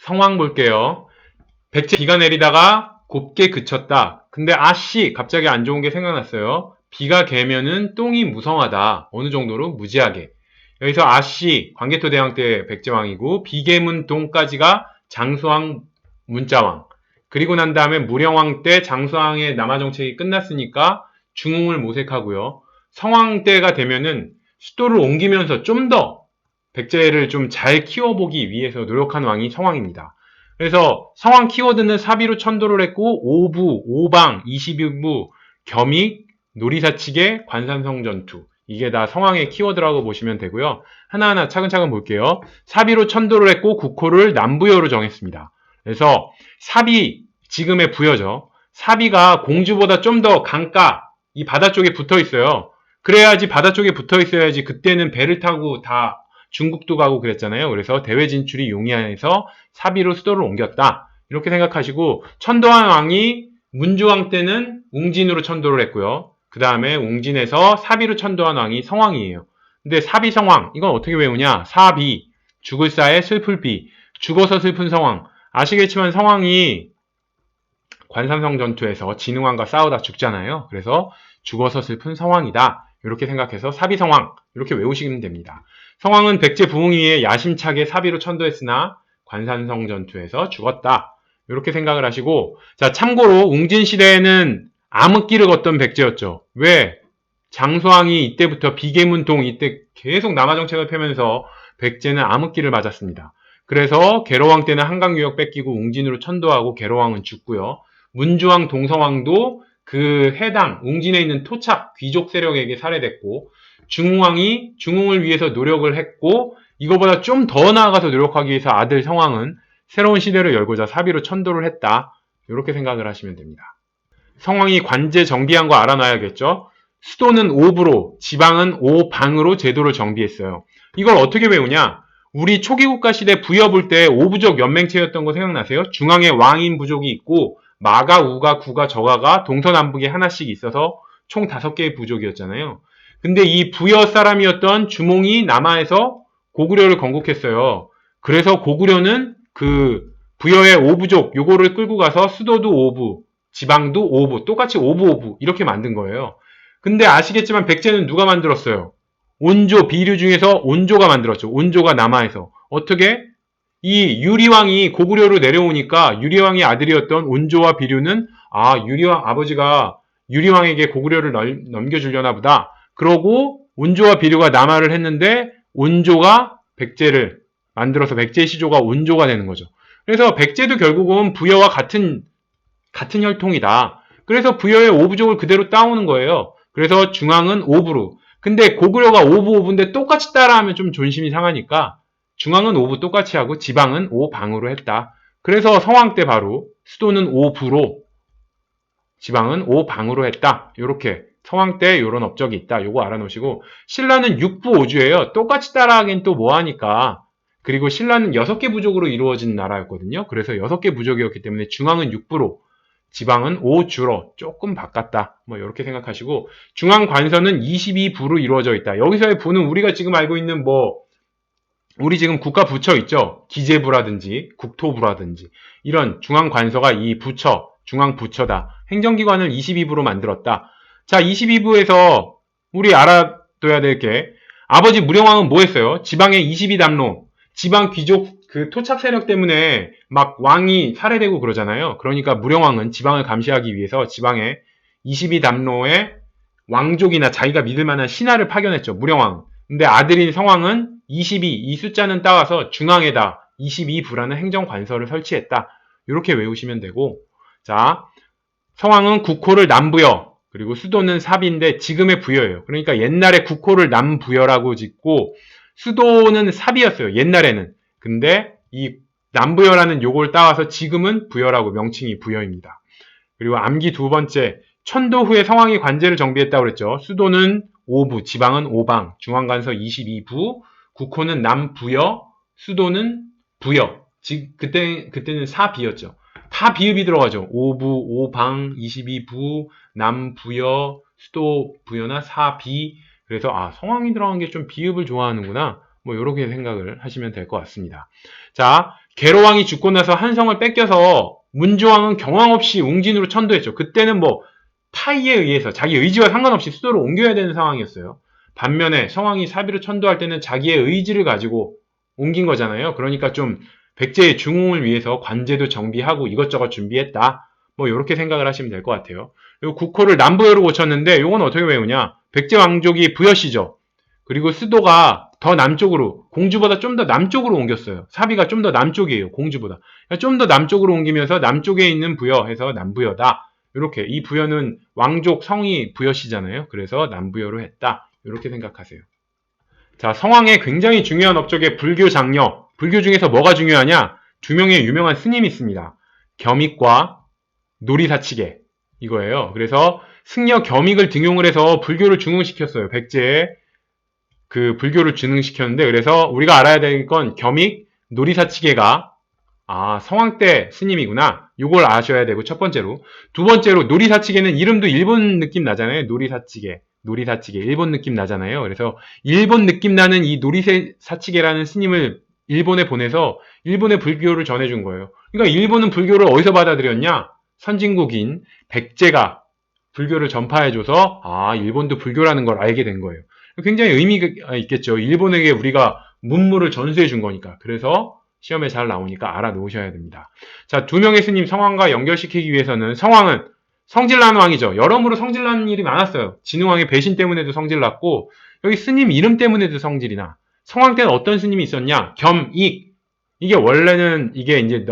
상황 볼게요. 백제 비가 내리다가 곱게 그쳤다. 근데 아씨 갑자기 안 좋은 게 생각났어요. 비가 개면은 똥이 무성하다. 어느 정도로 무지하게. 여기서 아씨 광개토대왕 때 백제왕이고 비개문 똥까지가 장수왕 문자왕. 그리고 난 다음에 무령왕 때 장수왕의 남하정책이 끝났으니까 중흥을 모색하고요. 성왕 때가 되면은 수도를 옮기면서 좀 더 백제를 좀 잘 키워보기 위해서 노력한 왕이 성왕입니다. 그래서 성왕 키워드는 사비로 천도를 했고 오부, 오방, 22부, 겸익, 놀이사치계, 관산성 전투 이게 다 성왕의 키워드라고 보시면 되고요. 하나하나 차근차근 볼게요. 사비로 천도를 했고 국호를 남부여로 정했습니다. 그래서 사비, 지금의 부여죠. 사비가 공주보다 좀 더 강가, 이 바다 쪽에 붙어 있어요. 그래야지 바다 쪽에 붙어 있어야지 그때는 배를 타고 다 중국도 가고 그랬잖아요. 그래서 대외 진출이 용이해서 사비로 수도를 옮겼다. 이렇게 생각하시고 천도한 왕이 문주왕 때는 웅진으로 천도를 했고요. 그 다음에 웅진에서 사비로 천도한 왕이 성왕이에요. 근데 사비 성왕 이건 어떻게 외우냐? 사비 죽을 사에 슬플 비 죽어서 슬픈 성왕. 아시겠지만 성왕이 관산성 전투에서 진흥왕과 싸우다 죽잖아요. 그래서 죽어서 슬픈 성왕이다. 이렇게 생각해서 사비성왕 이렇게 외우시면 됩니다. 성왕은 백제 부흥위에 야심차게 사비로 천도했으나 관산성 전투에서 죽었다. 이렇게 생각을 하시고 자 참고로 웅진시대에는 암흑기를 걷던 백제였죠. 왜? 장수왕이 이때부터 비계문동 이때 계속 남하정책을 펴면서 백제는 암흑기를 맞았습니다. 그래서 계로왕 때는 한강유역 뺏기고 웅진으로 천도하고 계로왕은 죽고요. 문주왕 동성왕도 그 해당 웅진에 있는 토착 귀족 세력에게 살해됐고 중흥왕이 중흥을 위해서 노력을 했고 이거보다 좀 더 나아가서 노력하기 위해서 아들 성왕은 새로운 시대를 열고자 사비로 천도를 했다. 이렇게 생각을 하시면 됩니다. 성왕이 관제 정비한 거 알아놔야겠죠. 수도는 오부로 지방은 오방으로 제도를 정비했어요. 이걸 어떻게 배우냐? 우리 초기 국가 시대 부여 볼 때 오부족 연맹체였던 거 생각나세요? 중앙에 왕인 부족이 있고 마가, 우가, 구가, 저가가 동서남북에 하나씩 있어서 총 5개의 부족이었잖아요. 근데 이 부여 사람이었던 주몽이 남하에서 고구려를 건국했어요. 그래서 고구려는 그 부여의 오부족 요거를 끌고 가서 수도도 오부, 지방도 오부, 똑같이 오부 이렇게 만든 거예요. 근데 아시겠지만 백제는 누가 만들었어요? 온조, 비류 중에서 온조가 만들었죠. 온조가 남하에서. 어떻게? 이 유리왕이 고구려로 내려오니까 유리왕의 아들이었던 온조와 비류는 유리왕 아버지가 유리왕에게 고구려를 넘겨주려나 보다. 그러고 온조와 비류가 남하를 했는데 온조가 백제를 만들어서 백제 시조가 온조가 되는 거죠. 그래서 백제도 결국은 부여와 같은 혈통이다. 그래서 부여의 오부족을 그대로 따오는 거예요. 그래서 중앙은 오부로. 근데 고구려가 오부인데 똑같이 따라하면 좀 존심이 상하니까 중앙은 오부 똑같이 하고 지방은 오방으로 했다. 그래서 성왕 때 바로 수도는 오부로 지방은 오방으로 했다. 이렇게 성왕 때 이런 업적이 있다. 요거 알아놓으시고 신라는 육부오주예요. 똑같이 따라하긴 또 뭐하니까. 그리고 신라는 6개 부족으로 이루어진 나라였거든요. 그래서 6개 부족이었기 때문에 중앙은 육부로 지방은 5주로 조금 바꿨다. 뭐 이렇게 생각하시고 중앙 관서는 22부로 이루어져 있다. 여기서의 부는 우리가 지금 알고 있는 우리 지금 국가 부처 있죠. 기재부라든지 국토부라든지 이런 중앙 관서가 이 부처, 중앙 부처다. 행정기관을 22부로 만들었다. 자, 22부에서 우리 알아둬야 될 게 아버지 무령왕은 뭐 했어요? 지방의 22담로, 지방 귀족 그 토착 세력 때문에 막 왕이 살해되고 그러잖아요. 그러니까 무령왕은 지방을 감시하기 위해서 지방에 22담로의 왕족이나 자기가 믿을 만한 신하를 파견했죠. 무령왕. 근데 아들인 성왕은 22, 이 숫자는 따와서 중앙에다 22부라는 행정관서를 설치했다. 이렇게 외우시면 되고 자, 성왕은 국호를 남부여 그리고 수도는 사비인데 지금의 부여예요. 그러니까 옛날에 국호를 남부여라고 짓고 수도는 사비였어요. 옛날에는. 근데 이 남부여라는 요걸 따와서 지금은 부여라고 명칭이 부여입니다. 그리고 암기 두 번째, 천도 후에 성왕이 관제를 정비했다고 그랬죠. 수도는 오부, 지방은 오방, 중앙관서 22부, 국호는 남부여, 수도는 부여. 그때는 사비였죠. 다 비읍이 들어가죠. 오부, 오방, 22부, 남부여, 수도 부여나 사비. 그래서 성왕이 들어간 게 좀 비읍을 좋아하는구나. 뭐 이렇게 생각을 하시면 될 것 같습니다. 자, 계로왕이 죽고 나서 한성을 뺏겨서 문조왕은 경황 없이 웅진으로 천도했죠. 그때는 뭐 타의에 의해서 자기 의지와 상관없이 수도를 옮겨야 되는 상황이었어요. 반면에 성왕이 사비로 천도할 때는 자기의 의지를 가지고 옮긴 거잖아요. 그러니까 좀 백제의 중흥을 위해서 관제도 정비하고 이것저것 준비했다. 뭐 이렇게 생각을 하시면 될 것 같아요. 그리고 국호를 남부여로 고쳤는데 이건 어떻게 외우냐? 백제 왕족이 부여시죠. 그리고 수도가 더 남쪽으로, 공주보다 좀 더 남쪽으로 옮겼어요. 사비가 좀 더 남쪽이에요. 공주보다. 좀 더 남쪽으로 옮기면서 남쪽에 있는 부여 해서 남부여다. 이렇게 이 부여는 왕족 성이 부여시잖아요. 그래서 남부여로 했다. 이렇게 생각하세요. 자, 성황의 굉장히 중요한 업적의 불교 장려. 불교 중에서 뭐가 중요하냐? 두 명의 유명한 스님이 있습니다. 겸익과 노리사치계. 이거예요. 그래서 승려 겸익을 등용을 해서 불교를 중흥시켰어요. 백제에 그 불교를 진흥시켰는데, 그래서 우리가 알아야 될 건 겸익, 노리사치계가 성황 때 스님이구나. 이걸 아셔야 되고, 첫 번째로. 두 번째로 노리사치계는 이름도 일본 느낌 나잖아요. 노리사치계. 일본 느낌 나잖아요. 그래서 일본 느낌 나는 이 노리사치계라는 스님을 일본에 보내서 일본의 불교를 전해준 거예요. 그러니까 일본은 불교를 어디서 받아들였냐? 선진국인 백제가 불교를 전파해줘서 일본도 불교라는 걸 알게 된 거예요. 굉장히 의미가 있겠죠. 일본에게 우리가 문물을 전수해 준 거니까. 그래서 시험에 잘 나오니까 알아놓으셔야 됩니다. 자, 두 명의 스님 성황과 연결시키기 위해서는 성황은 성질난 왕이죠. 여러모로 성질난 일이 많았어요. 진흥왕의 배신 때문에도 성질났고 여기 스님 이름 때문에도 성질이나. 성황 때는 어떤 스님이 있었냐? 겸익. 이게 원래는 이게 이제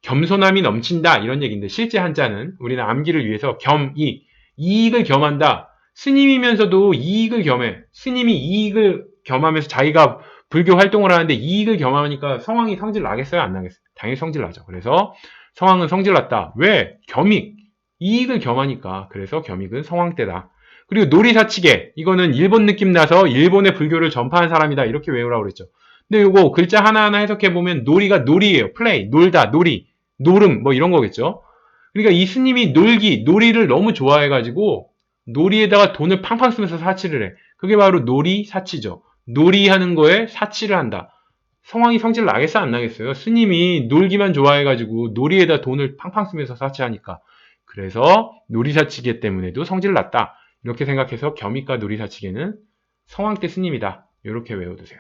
겸손함이 넘친다 이런 얘기인데 실제 한자는 우리는 암기를 위해서 겸익. 이익을 겸한다. 스님이면서도 이익을 겸해. 스님이 이익을 겸하면서 자기가 불교 활동을 하는데 이익을 겸하니까 성황이 성질 나겠어요? 안 나겠어요? 당연히 성질 나죠. 그래서 성황은 성질 났다. 왜? 겸익. 이익을 겸하니까. 그래서 겸익은 성황 때다. 그리고 노리사치계. 이거는 일본 느낌 나서 일본의 불교를 전파한 사람이다. 이렇게 외우라고 그랬죠. 근데 이거 글자 하나하나 해석해보면 놀이가 놀이에요. 플레이. 놀다. 놀이. 노름. 뭐 이런 거겠죠. 그러니까 이 스님이 놀이를 너무 좋아해가지고 놀이에다가 돈을 팡팡 쓰면서 사치를 해. 그게 바로 놀이사치죠. 놀이하는 거에 사치를 한다. 성황이 성질 나겠어 안 나겠어요? 스님이 놀기만 좋아해가지고 놀이에다 돈을 팡팡 쓰면서 사치하니까. 그래서 놀이사치계 때문에도 성질 났다. 이렇게 생각해서 겸익과 놀이사치계는 성황 때 스님이다. 이렇게 외워두세요.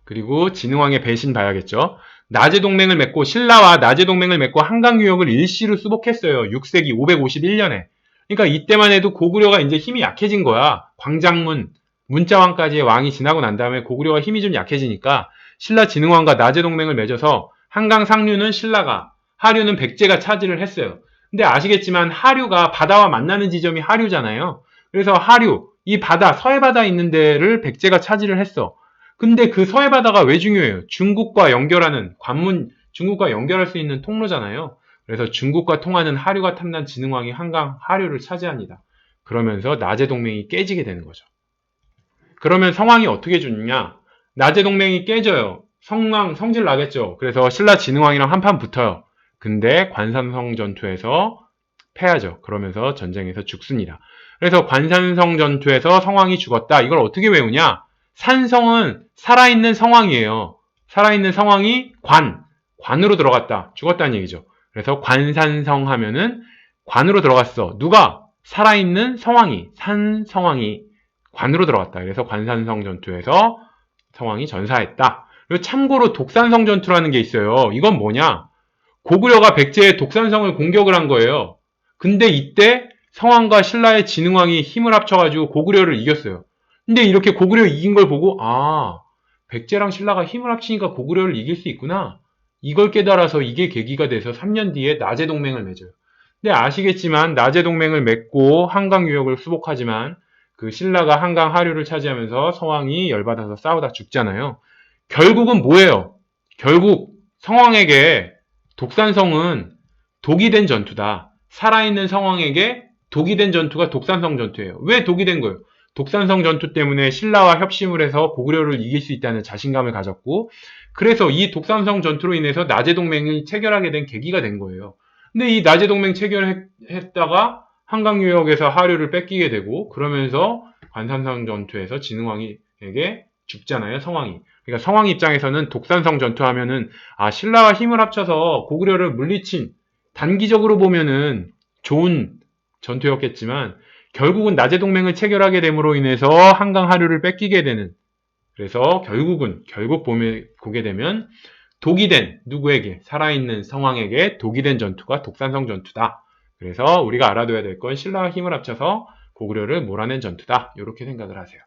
그리고 진흥왕의 배신 봐야겠죠. 나제 동맹을 맺고 신라와 나제 동맹을 맺고 한강 유역을 일시로 수복했어요. 6세기 551년에. 그러니까 이때만 해도 고구려가 이제 힘이 약해진 거야. 광장문, 문자왕까지의 왕이 지나고 난 다음에 고구려가 힘이 좀 약해지니까 신라 진흥왕과 나제 동맹을 맺어서 한강 상류는 신라가, 하류는 백제가 차지를 했어요. 근데 아시겠지만 하류가 바다와 만나는 지점이 하류잖아요. 그래서 하류, 이 바다, 서해바다 있는 데를 백제가 차지를 했어. 근데 그 서해바다가 왜 중요해요? 중국과 연결하는 중국과 연결할 수 있는 통로잖아요. 그래서 중국과 통하는 하류가 탐난 진흥왕이 한강 하류를 차지합니다. 그러면서 나제 동맹이 깨지게 되는 거죠. 그러면 성왕이 어떻게 죽느냐? 나제 동맹이 깨져요. 성왕 성질 나겠죠. 그래서 신라 진흥왕이랑 한판 붙어요. 근데 관산성 전투에서 패하죠. 그러면서 전쟁에서 죽습니다. 그래서 관산성 전투에서 성왕이 죽었다. 이걸 어떻게 외우냐? 산성은 살아있는 성왕이에요. 살아있는 성왕이 관으로 들어갔다. 죽었다는 얘기죠. 그래서 관산성 하면은 관으로 들어갔어. 누가? 살아있는 성왕이, 산성왕이 관으로 들어갔다. 그래서 관산성 전투에서 성왕이 전사했다. 그리고 참고로 독산성 전투라는 게 있어요. 이건 뭐냐? 고구려가 백제의 독산성을 공격을 한 거예요. 근데 이때 성왕과 신라의 진흥왕이 힘을 합쳐가지고 고구려를 이겼어요. 근데 이렇게 고구려 이긴 걸 보고 백제랑 신라가 힘을 합치니까 고구려를 이길 수 있구나. 이걸 깨달아서 이게 계기가 돼서 3년 뒤에 나제 동맹을 맺어요. 근데 아시겠지만 나제 동맹을 맺고 한강 유역을 수복하지만 그 신라가 한강 하류를 차지하면서 성왕이 열받아서 싸우다 죽잖아요. 결국은 뭐예요? 결국 성왕에게 독산성은 독이 된 전투다. 살아있는 성왕에게 독이 된 전투가 독산성 전투예요. 왜 독이 된 거예요? 독산성 전투 때문에 신라와 협심을 해서 고구려를 이길 수 있다는 자신감을 가졌고 그래서 이 독산성 전투로 인해서 나제 동맹을 체결하게 된 계기가 된 거예요. 근데 이 나제 동맹 체결했다가 한강 유역에서 하류를 뺏기게 되고 그러면서 관산성 전투에서 진흥왕에게 죽잖아요. 성왕이. 그러니까 성왕 입장에서는 독산성 전투하면은 신라와 힘을 합쳐서 고구려를 물리친, 단기적으로 보면은 좋은 전투였겠지만 결국은 나제 동맹을 체결하게 됨으로 인해서 한강 하류를 뺏기게 되는, 그래서 결국 보게 되면 독이 된, 누구에게? 살아있는 성왕에게 독이 된 전투가 독산성 전투다. 그래서 우리가 알아둬야 될 건 신라와 힘을 합쳐서 고구려를 몰아낸 전투다. 이렇게 생각을 하세요.